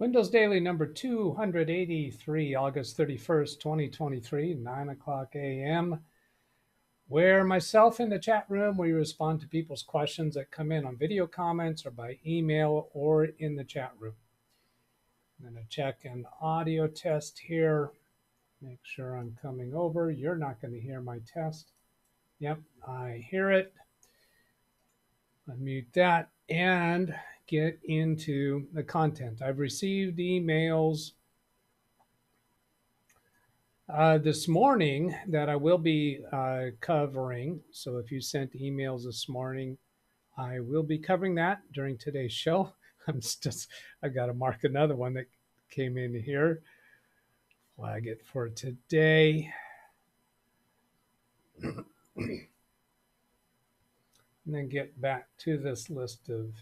Windows Daily number 283, August 31st, 2023, 9 o'clock a.m., where myself in the chat room, we respond to people's questions that come in on video comments or by email or in the chat room. I'm going to check an audio test here, make sure I'm coming over. You're not going to hear my test. Yep, I hear it. Unmute that and get into the content. I've received emails this morning that I will be covering. So if you sent emails this morning, I will be covering that during today's show. I got to mark another one that came in here. Flag it for today. And then get back to this list of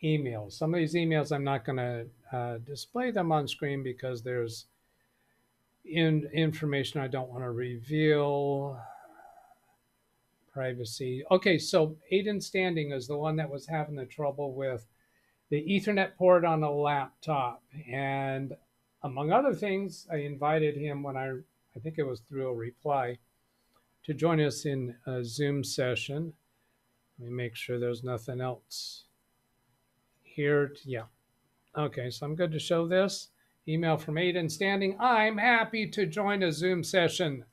emails. Some of these emails, I'm not going to display them on screen because there's information I don't want to reveal. Privacy. Okay, so Aiden Standing is the one that was having the trouble with the Ethernet port on a laptop. And among other things, I invited him when I think it was through a reply, to join us in a Zoom session. Let me make sure there's nothing else here. Yeah. Okay, so I'm good to show this. Email from Aiden Standing. I'm happy to join a Zoom session.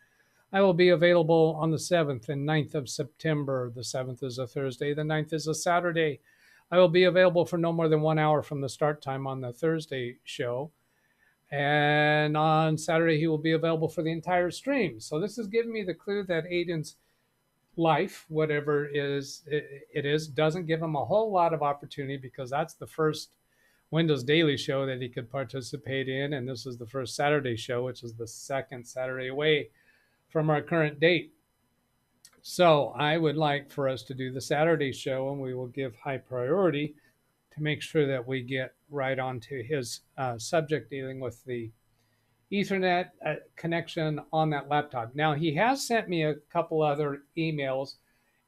I will be available on the 7th and 9th of September. The 7th is a Thursday. The 9th is a Saturday. I will be available for no more than 1 hour from the start time on the Thursday show. And on Saturday, he will be available for the entire stream. So this is giving me the clue that Aiden's life, whatever it is, doesn't give him a whole lot of opportunity, because that's the first Windows Daily show that he could participate in. And this is the first Saturday show, which is the second Saturday away from our current date. So I would like for us to do the Saturday show, and we will give high priority to make sure that we get right onto his subject dealing with the Ethernet connection on that laptop. Now, he has sent me a couple other emails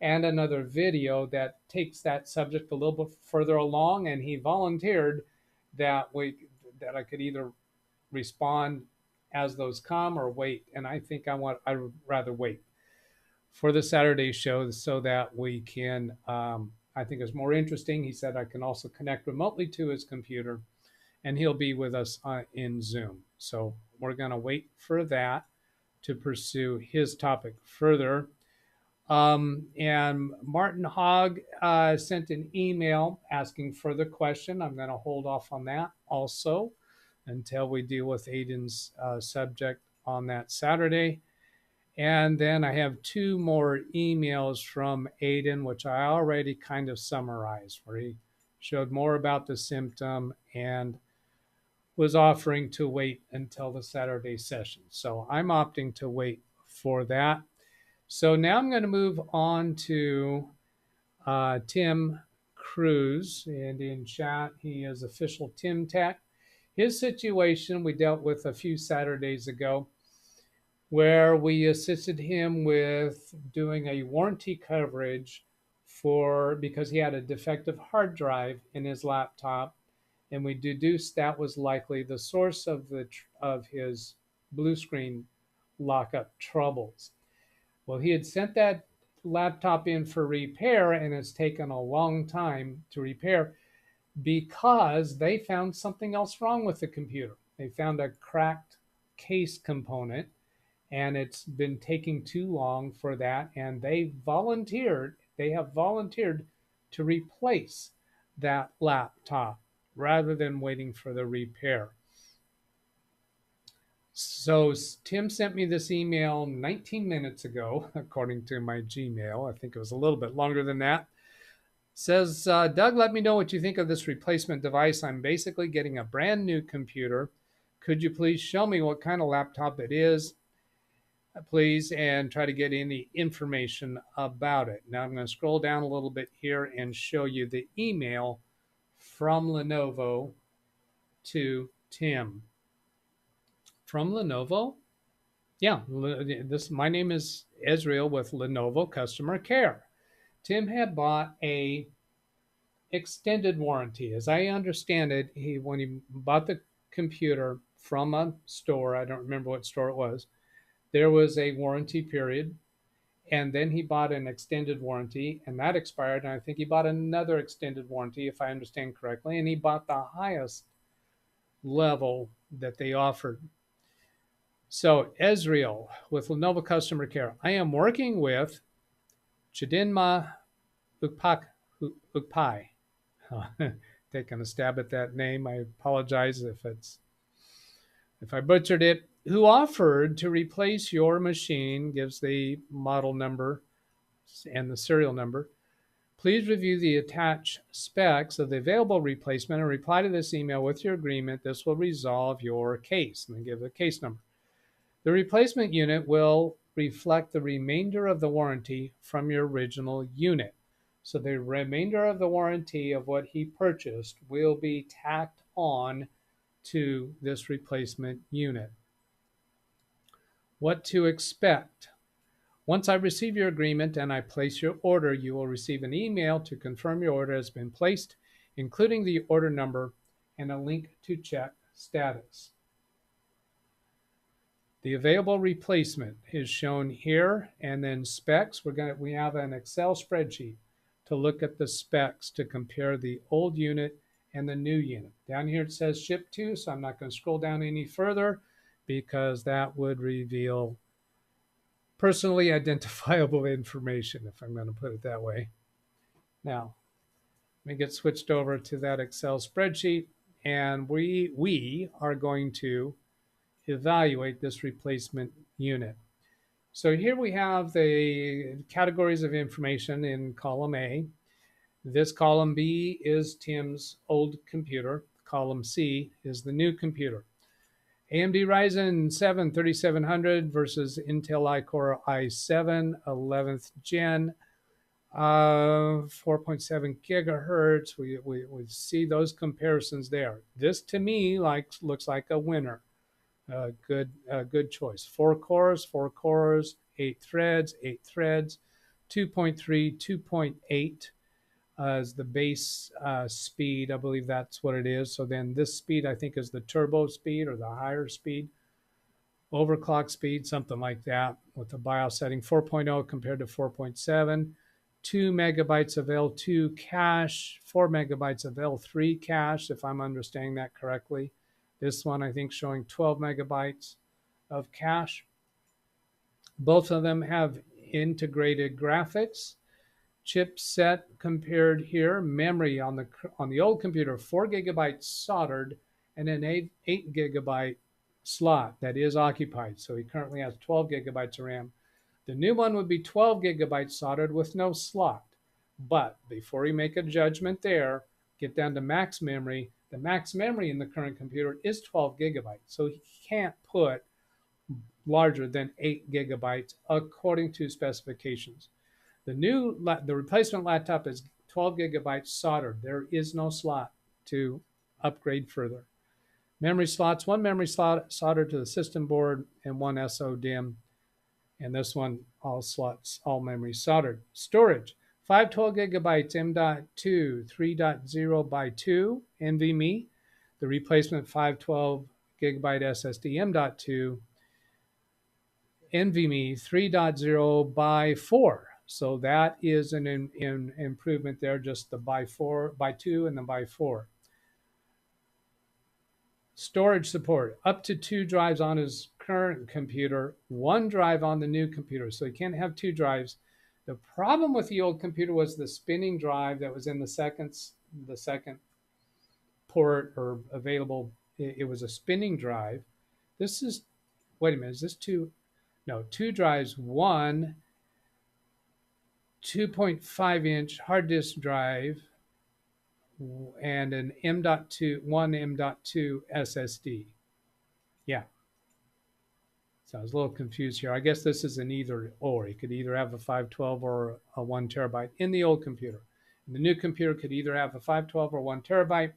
and another video that takes that subject a little bit further along, and he volunteered that I could either respond as those come or wait. And I think I'd rather wait for the Saturday show so that we can, I think it's more interesting. He said I can also connect remotely to his computer, and he'll be with us in Zoom. So we're going to wait for that to pursue his topic further. And Martin Hogg sent an email asking further question. I'm going to hold off on that also until we deal with Aiden's subject on that Saturday. And then I have two more emails from Aiden, which I already kind of summarized, where he showed more about the symptom and was offering to wait until the Saturday session. So I'm opting to wait for that. So now I'm going to move on to Tim Cruz. And in chat, he is official Tim Tech. His situation we dealt with a few Saturdays ago, where we assisted him with doing a warranty coverage because he had a defective hard drive in his laptop, and we deduced that was likely the source of his blue screen lockup troubles. Well, he had sent that laptop in for repair, and it's taken a long time to repair because they found something else wrong with the computer. They found a cracked case component, and it's been taking too long for that. And they have volunteered to replace that laptop rather than waiting for the repair. So Tim sent me this email 19 minutes ago, according to my Gmail. I think it was a little bit longer than that. Says, Doug, let me know what you think of this replacement device. I'm basically getting a brand new computer. Could you please show me what kind of laptop it is, please, and try to get any information about it. Now I'm going to scroll down a little bit here and show you the email from Lenovo to Tim. From Lenovo? Yeah, my name is Israel with Lenovo Customer Care. Tim had bought a extended warranty. As I understand it, when he bought the computer from a store, I don't remember what store it was, there was a warranty period, and then he bought an extended warranty, and that expired, and I think he bought another extended warranty, if I understand correctly, and he bought the highest level that they offered. So Ezreal with Lenovo Customer Care. I am working with Chidinma Ukpai. Taking a stab at that name. I apologize if I butchered it. Who offered to replace your machine, gives the model number and the serial number. Please review the attached specs of the available replacement and reply to this email with your agreement. This will resolve your case. And then give the case number. The replacement unit will reflect the remainder of the warranty from your original unit. So the remainder of the warranty of what he purchased will be tacked on to this replacement unit. What to expect? Once I receive your agreement and I place your order, you will receive an email to confirm your order has been placed, including the order number and a link to check status. The available replacement is shown here, and then specs. We have an Excel spreadsheet to look at the specs to compare the old unit and the new unit. Down here it says ship to, so I'm not going to scroll down any further because that would reveal personally identifiable information, if I'm going to put it that way. Now, let me get switched over to that Excel spreadsheet, and we are going to evaluate this replacement unit. So here we have the categories of information in column A. This column B is Tim's old computer. Column C is the new computer. AMD Ryzen 7 3700 versus Intel iCore i7 11th gen, 4.7 gigahertz. We see those comparisons there. This to me looks like a winner. Good choice. 4 cores, 8 threads, 2.3, 2.8 is the base speed. I believe that's what it is. So then this speed, I think, is the turbo speed or the higher speed. Overclock speed, something like that, with the BIOS setting 4.0 compared to 4.7. 2 megabytes of L2 cache, 4 megabytes of L3 cache, if I'm understanding that correctly. This one, I think, showing 12 megabytes of cache. Both of them have integrated graphics. Chipset compared here. Memory on the old computer, 4 gigabytes soldered and an 8 gigabyte slot that is occupied. So he currently has 12 gigabytes of RAM. The new one would be 12 gigabytes soldered with no slot. But before you make a judgment there, get down to max memory. The max memory in the current computer is 12 gigabytes. So he can't put larger than 8 gigabytes according to specifications. The replacement laptop is 12 gigabytes soldered. There is no slot to upgrade further. Memory slots, 1 memory slot soldered to the system board and 1 SODIMM. And this one, all slots, all memory soldered. Storage, 512 gigabytes M.2 3.0 by 2 NVMe. The replacement 512 gigabyte SSD M.2 NVMe 3.0 by 4. So that is an improvement there, just the by 2 and the by 4. Storage support, up to 2 drives on his current computer, 1 drive on the new computer. So he can't have 2 drives. The problem with the old computer was the spinning drive that was in the second port or available. It was a spinning drive. This is, wait a minute, is this 2? No, 2 drives, 1 2.5-inch hard disk drive and an one M.2 SSD. Yeah. So I was a little confused here. I guess this is an either or. You could either have a 512 or a 1 terabyte in the old computer. And the new computer could either have a 512 or 1 terabyte.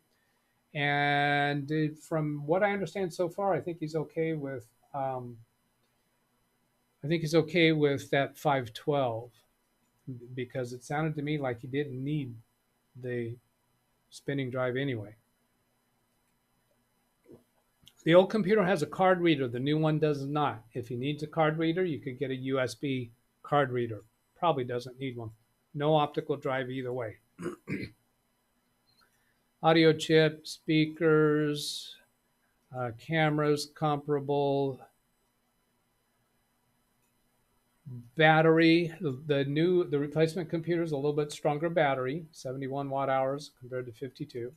And from what I understand so far, I think he's okay with that 512 because it sounded to me like he didn't need the spinning drive anyway. The old computer has a card reader. The new one does not. If he needs a card reader, you could get a USB card reader. Probably doesn't need one. No optical drive either way. Audio chip, speakers, cameras comparable. Battery, the replacement computer is a little bit stronger battery, 71 watt hours compared to 52.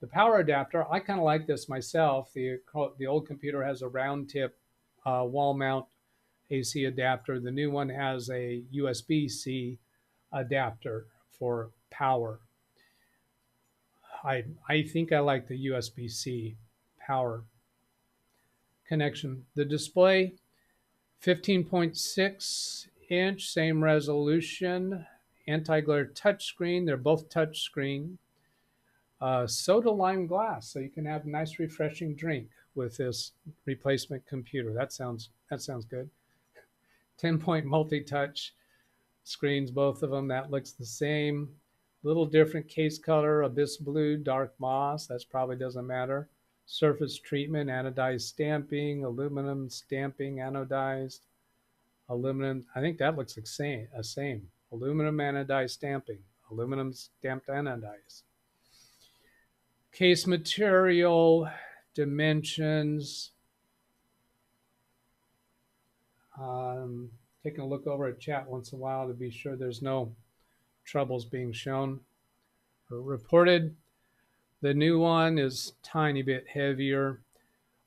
The power adapter, I kind of like this myself. The old computer has a round tip wall mount AC adapter. The new one has a USB-C adapter for power. I think I like the USB-C power connection. The display, 15.6 inch, same resolution, anti-glare touchscreen. They're both touchscreen. Soda lime glass, so you can have a nice refreshing drink with this replacement computer. That sounds good. 10-point multi-touch screens, both of them. That looks the same. Little different case color, abyss blue, dark moss. That probably doesn't matter. Surface treatment, anodized stamping, aluminum stamping, anodized, aluminum. I think that looks the same. Aluminum anodized stamping, aluminum stamped anodized. Case material, dimensions. Taking a look over at chat once in a while to be sure there's no troubles being shown or reported. The new one is a tiny bit heavier.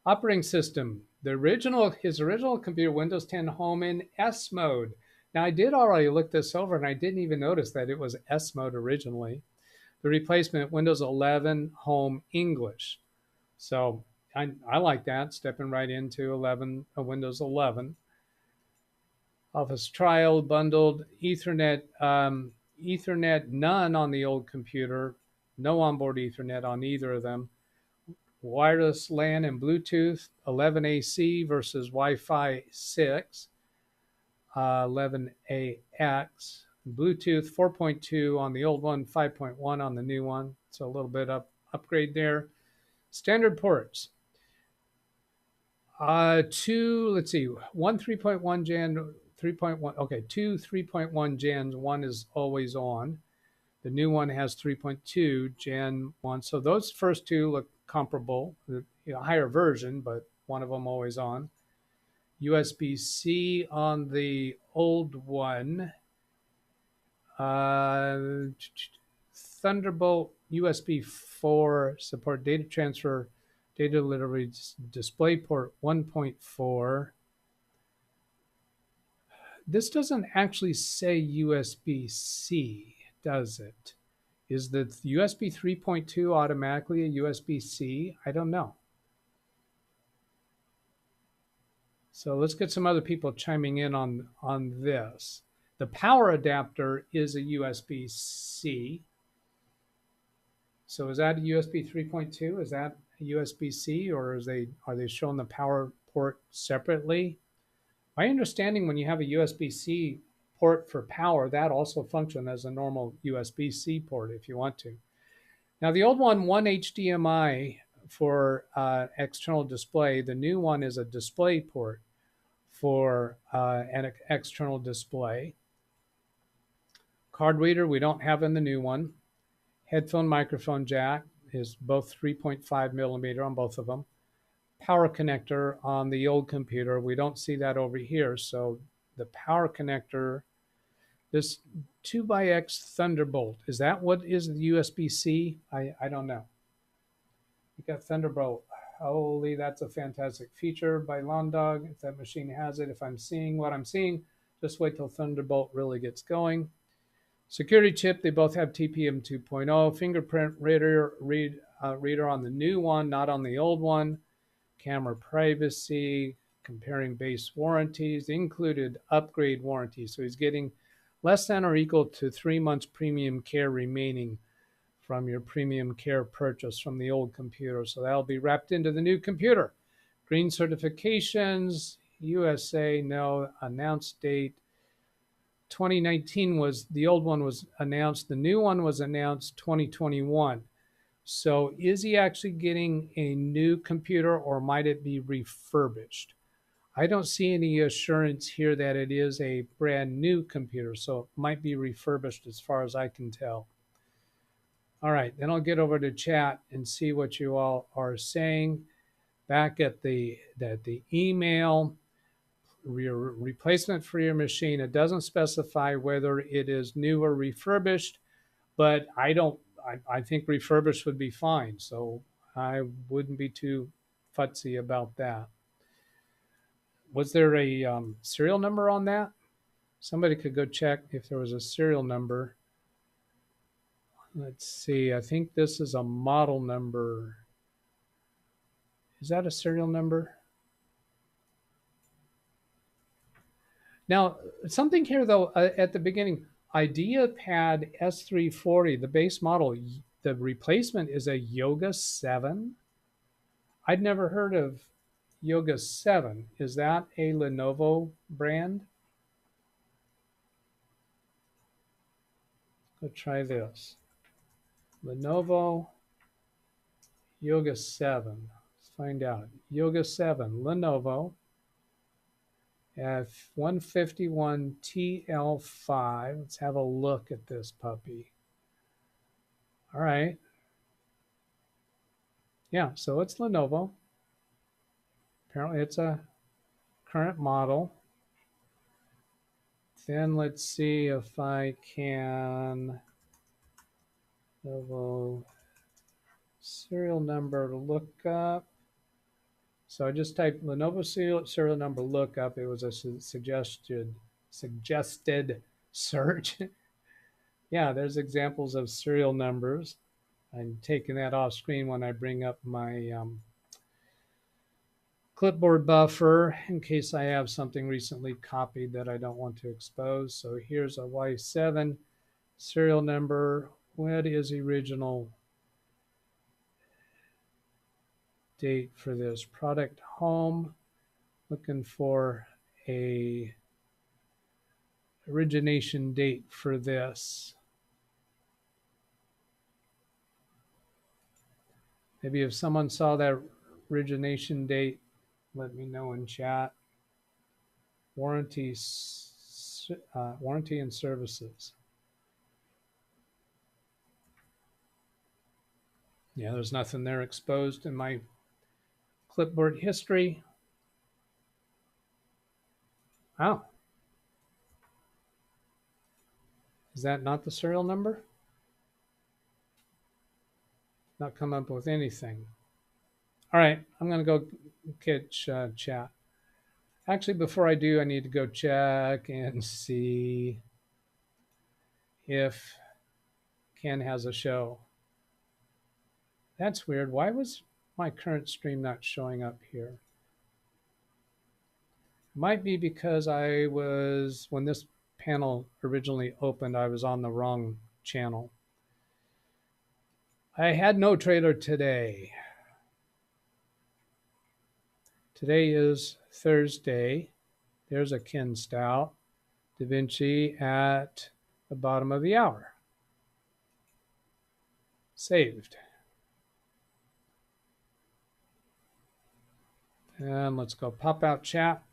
Operating system, his original computer, Windows 10 Home in S mode. Now I did already look this over and I didn't even notice that it was S mode originally. The replacement, Windows 11 Home English. So I like that, stepping right into Windows 11. Office trial, bundled, Ethernet, Ethernet none on the old computer, no onboard Ethernet on either of them. Wireless LAN and Bluetooth, 11AC versus Wi-Fi 6, 11AX. Bluetooth 4.2 on the old one, 5.1 on the new one. So a little bit upgrade there. Standard ports. Let's see, one 3.1 gen, 3.1, okay, two 3.1 gens, one is always on. The new one has 3.2 gen 1. So those first two look comparable, higher version, but one of them always on. USB-C on the old one. Thunderbolt USB 4 support data transfer, data delivery, DisplayPort 1.4. This doesn't actually say USB-C, does it? Is the USB 3.2 automatically a USB-C? I don't know. So let's get some other people chiming in on this. The power adapter is a USB-C. So is that a USB 3.2? Is that a USB-C, or are they showing the power port separately? My understanding, when you have a USB-C port for power, that also functions as a normal USB-C port if you want to. Now the old one HDMI for external display. The new one is a display port for an external display. Card reader we don't have in the new one. Headphone microphone jack is both 3.5 millimeter on both of them. Power connector on the old computer, we don't see that over here. So the power connector, this 2x Thunderbolt, is that what is the USB-C? I don't know. You got Thunderbolt. Holy, that's a fantastic feature by Londog. If that machine has it, if I'm seeing what I'm seeing, just wait till Thunderbolt really gets going. Security chip, they both have TPM 2.0. Fingerprint reader on the new one, not on the old one. Camera privacy, comparing base warranties, included upgrade warranty. So he's getting less than or equal to 3 months premium care remaining from your premium care purchase from the old computer. So that'll be wrapped into the new computer. Green certifications, USA, no. Announced date, 2019 was, the old one was announced. The new one was announced 2021. So is he actually getting a new computer or might it be refurbished? I don't see any assurance here that it is a brand new computer, so it might be refurbished as far as I can tell. All right, then I'll get over to chat and see what you all are saying. Back at the email, your replacement for your machine, it doesn't specify whether it is new or refurbished, but I think refurbished would be fine. So I wouldn't be too futzy about that. Was there a serial number on that? Somebody could go check if there was a serial number. Let's see. I think this is a model number. Is that a serial number? Now, something here though, at the beginning, IdeaPad S340, the base model, the replacement is a Yoga 7. I'd never heard of Yoga 7. Is that a Lenovo brand? Let's try this. Lenovo Yoga 7. Let's find out. Yoga 7, Lenovo. F151 TL5. Let's have a look at this puppy. All right. Yeah, so it's Lenovo. Apparently it's a current model. Then let's see if I can Lenovo serial number lookup. So I just typed Lenovo serial number lookup. It was a suggested search. Yeah, there's examples of serial numbers. I'm taking that off screen when I bring up my clipboard buffer in case I have something recently copied that I don't want to expose. So here's a Y7 serial number. What is the original date for this? Product home. Looking for a origination date for this. Maybe if someone saw that origination date, let me know in chat. Warranty and services. Yeah, there's nothing there exposed in my clipboard history. Oh. Is that not the serial number? Not come up with anything. All right, I'm going to go catch chat. Actually, before I do, I need to go check and see if Ken has a show. That's weird. Why was my current stream not showing up here? Might be because I was, when this panel originally opened, I was on the wrong channel. I had no trailer today. Today is Thursday. There's a Ken Stout. Da Vinci at the bottom of the hour. Saved. And let's go pop out chat.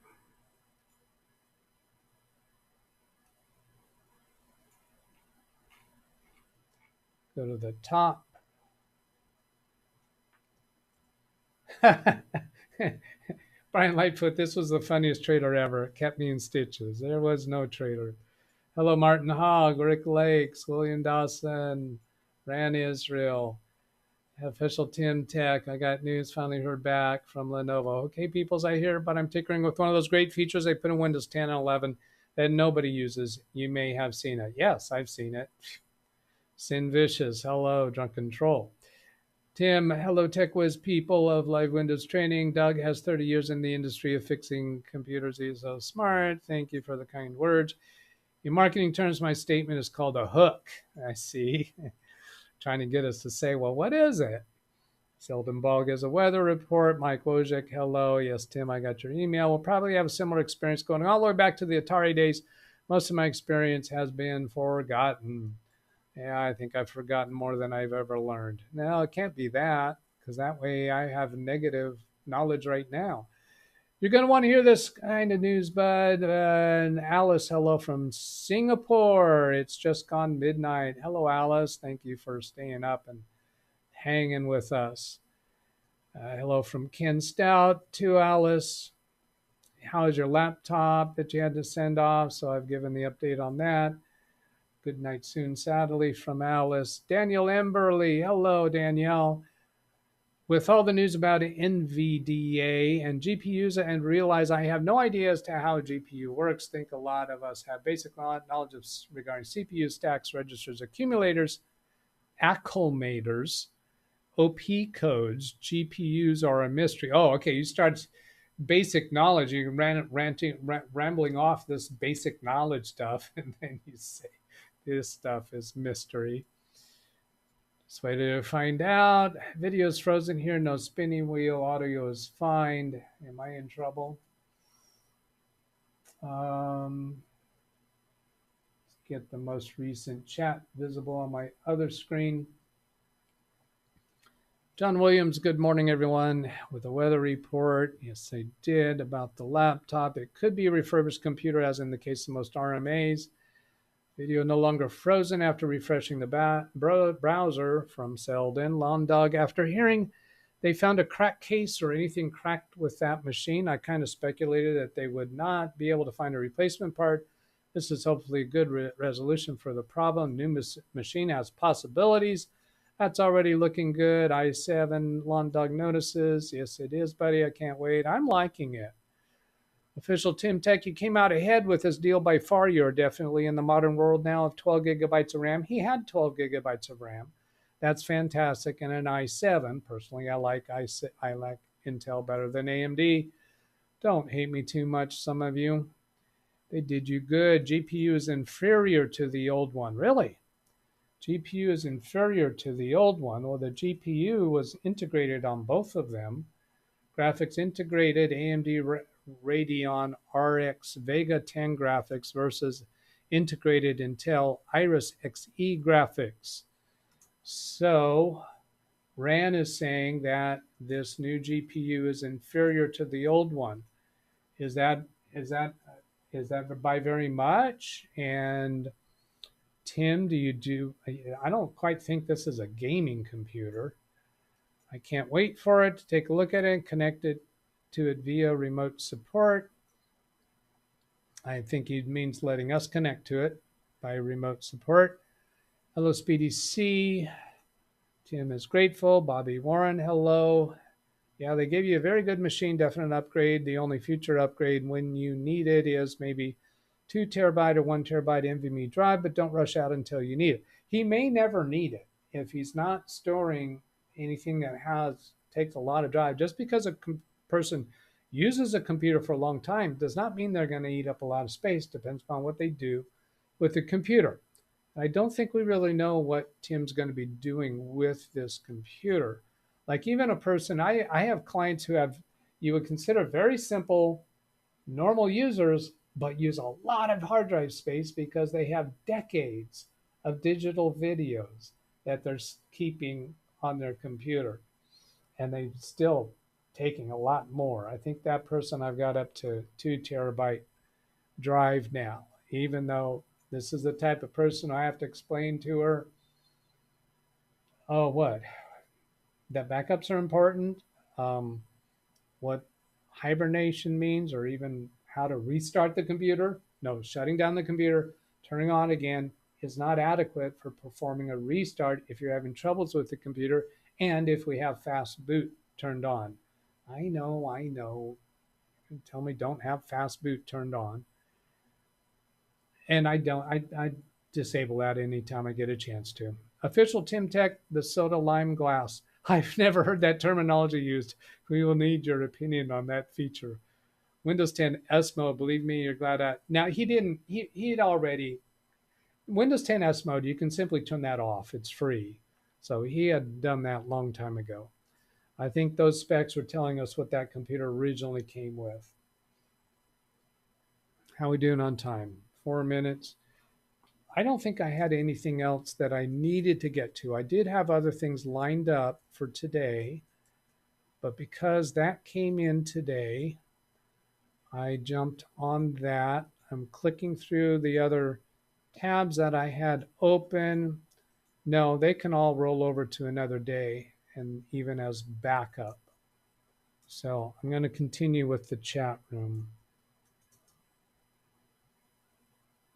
Go to the top. Brian Lightfoot, this was the funniest trailer ever. It kept me in stitches. There was no trailer. Hello, Martin Hogg, Rick Lakes, William Dawson, Ran Israel, official Tim Tech. I got news, finally heard back from Lenovo. Okay, peoples, I hear, but I'm tinkering with one of those great features they put in Windows 10 and 11 that nobody uses. You may have seen it. Yes, I've seen it. Sin Vicious, hello, Drunken Troll. Tim, hello, TechWiz people of Live Windows Training. Doug has 30 years in the industry of fixing computers. He's so smart. Thank you for the kind words. In marketing terms, my statement is called a hook. I see. Trying to get us to say, well, what is it? Seldon Ball gives a weather report. Mike Wojcik, hello. Yes, Tim, I got your email. We'll probably have a similar experience going all the way back to the Atari days. Most of my experience has been forgotten. Yeah, I think I've forgotten more than I've ever learned. No, it can't be that, because that way I have negative knowledge right now. You're going to want to hear this kind of news, bud. And Alice, hello from Singapore. It's just gone midnight. Hello, Alice. Thank you for staying up and hanging with us. Hello from Ken Stout to Alice. How's your laptop that you had to send off? So I've given the update on that. Good night soon, sadly, from Alice. Daniel Emberley. Hello, Danielle. With all the news about NVDA and GPUs, and realize I have no idea as to how a GPU works. Think a lot of us have basic knowledge of regarding CPU stacks, registers, accumulators, acclimators, OP codes. GPUs are a mystery. Oh, okay. You start basic knowledge. You rambling off this basic knowledge stuff, and then you say this stuff is mystery. This way to find out. Video is frozen here. No spinning wheel. Audio is fine. Am I in trouble? Let's get the most recent chat visible on my other screen. John Williams, good morning, everyone. With a weather report, yes, I did, about the laptop. It could be a refurbished computer, as in the case of most RMAs. Video no longer frozen after refreshing the browser from Selden. Londog, after hearing they found a cracked case or anything cracked with that machine, I kind of speculated that they would not be able to find a replacement part. This is hopefully a good resolution for the problem. New machine has possibilities. That's already looking good. i7 Londog notices. Yes, it is, buddy. I can't wait. I'm liking it. Official Tim Tech, you came out ahead with this deal by far. You're definitely in the modern world now of 12 gigabytes of RAM. He had 12 gigabytes of RAM. That's fantastic. And an i7. Personally, I like Intel better than AMD. Don't hate me too much, some of you. They did you good. GPU is inferior to the old one. Really? GPU is inferior to the old one. Well, the GPU was integrated on both of them. Graphics integrated AMD Radeon RX Vega 10 graphics versus integrated Intel Iris Xe graphics. So RAN is saying that this new GPU is inferior to the old one. Is that by very much? And Tim, I don't quite think this is a gaming computer. I can't wait for it to take a look at it, connect it to it via remote support. I think he means letting us connect to it by remote support. Hello, Speedy C. Tim is grateful. Bobby Warren, hello. Yeah, they gave you a very good machine, definite upgrade. The only future upgrade when you need it is maybe 2 terabyte or 1 terabyte NVMe drive, but don't rush out until you need it. He may never need it if he's not storing anything that takes a lot of drive. Just because a person uses a computer for a long time does not mean they're going to eat up a lot of space. Depends upon what they do with the computer. I don't think we really know what Tim's going to be doing with this computer. Like even a person, I have clients who you would consider very simple, normal users, but use a lot of hard drive space because they have decades of digital videos that they're keeping on their computer. And they're still taking a lot more. I think that person I've got up to 2 terabyte drive now, even though this is the type of person I have to explain to her, oh, what? That backups are important, what hibernation means, or even how to restart the computer. No, shutting down the computer, turning on again is not adequate for performing a restart if you're having troubles with the computer and if we have fast boot turned on. I know. Tell me don't have fast boot turned on. And I disable that anytime I get a chance to. Official Tim Tech, the soda lime glass. I've never heard that terminology used. We will need your opinion on that feature. Windows 10 S mode, believe me, you're glad at. Now, he'd already, Windows 10 S mode, you can simply turn that off. It's free. So he had done that a long time ago. I think those specs were telling us what that computer originally came with. How we doing on time? 4 minutes. I don't think I had anything else that I needed to get to. I did have other things lined up for today, but because that came in today, I jumped on that. I'm clicking through the other tabs that I had open. No, they can all roll over to another day and even as backup. So I'm going to continue with the chat room.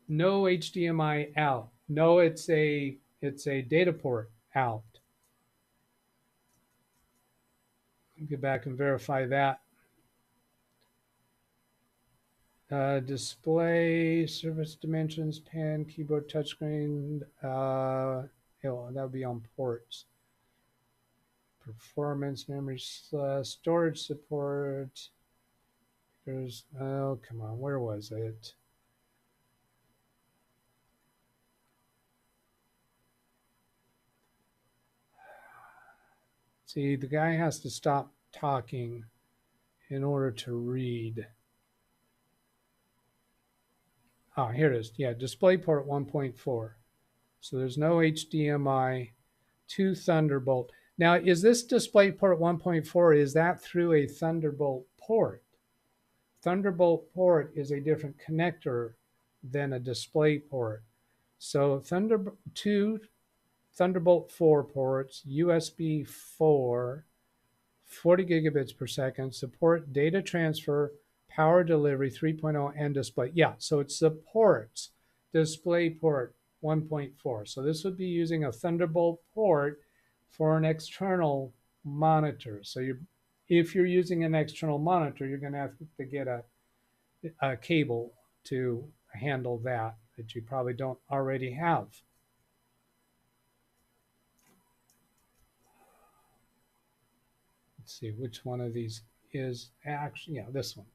No HDMI out. No, it's a data port out. Get back and verify that. Display, surface dimensions, pen, keyboard, touchscreen. That would be on ports. Performance, memory, storage support. There's, oh, come on, where was it? See, the guy has to stop talking in order to read. Ah, here it is. Yeah, DisplayPort 1.4. So there's no HDMI to Thunderbolt. Now, is this DisplayPort 1.4, is that through a Thunderbolt port? Thunderbolt port is a different connector than a DisplayPort. So Thunderbolt 4 ports, USB 4, 40 gigabits per second, support data transfer, power delivery 3.0, and display. Yeah, so it supports DisplayPort 1.4. So this would be using a Thunderbolt port for an external monitor. So if you're using an external monitor, you're going to have to get a cable to handle that you probably don't already have. Let's see which one of these is actually, yeah, this one.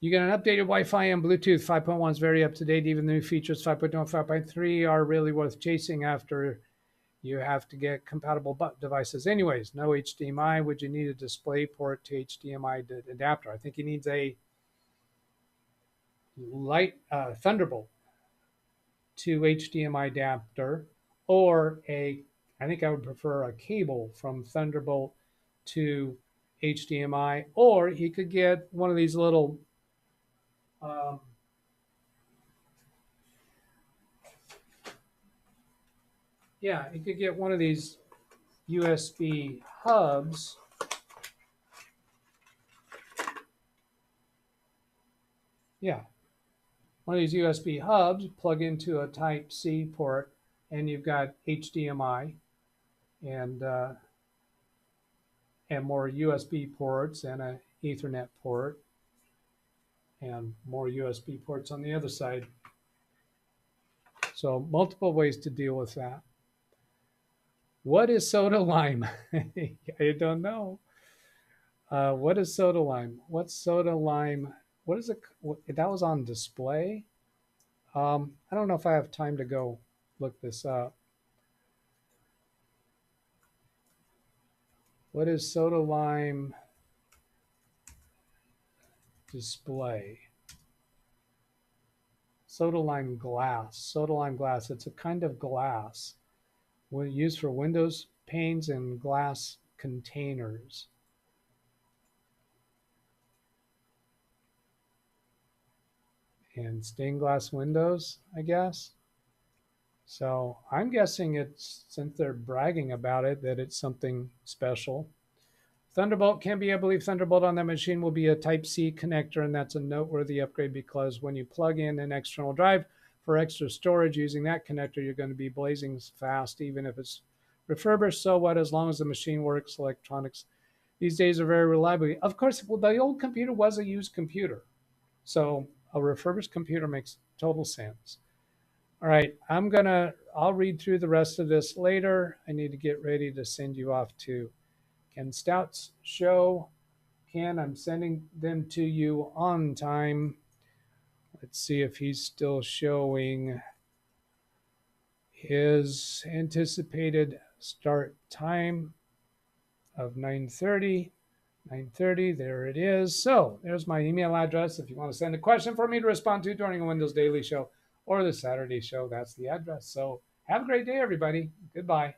You get an updated Wi-Fi and Bluetooth. 5.1 is very up to date. Even the new features 5.2 and 5.3 are really worth chasing after you have to get compatible devices. Anyways, no HDMI. Would you need a display port to HDMI adapter? I think he needs a Thunderbolt to HDMI adapter, or I think I would prefer a cable from Thunderbolt to HDMI, or he could get one of these little yeah, you could get one of these USB hubs. Yeah, one of these USB hubs, plug into a Type-C port, and you've got HDMI and more USB ports and an Ethernet port and more USB ports on the other side. So multiple ways to deal with that. What is soda lime? I don't know. What is soda lime? What's soda lime? What is it? That was on display. I don't know if I have time to go look this up. What is soda lime display? Soda lime glass. Soda lime glass. It's a kind of glass used for windows panes and glass containers. And stained glass windows, I guess. So I'm guessing it's, since they're bragging about it, that it's something special. Thunderbolt can be, I believe, Thunderbolt on that machine will be a Type-C connector, and that's a noteworthy upgrade because when you plug in an external drive for extra storage using that connector, you're going to be blazing fast, even if it's refurbished. So what, as long as the machine works, electronics these days are very reliable. Of course, well, the old computer was a used computer. So a refurbished computer makes total sense. All right, I'll read through the rest of this later. I need to get ready to send you off to Ken Stout's show. Ken, I'm sending them to you on time. Let's see if he's still showing his anticipated start time of 9:30. 9:30, there it is. So there's my email address if you want to send a question for me to respond to during a Windows Daily Show. or the Saturday show. That's the address. So have a great day, everybody. Goodbye.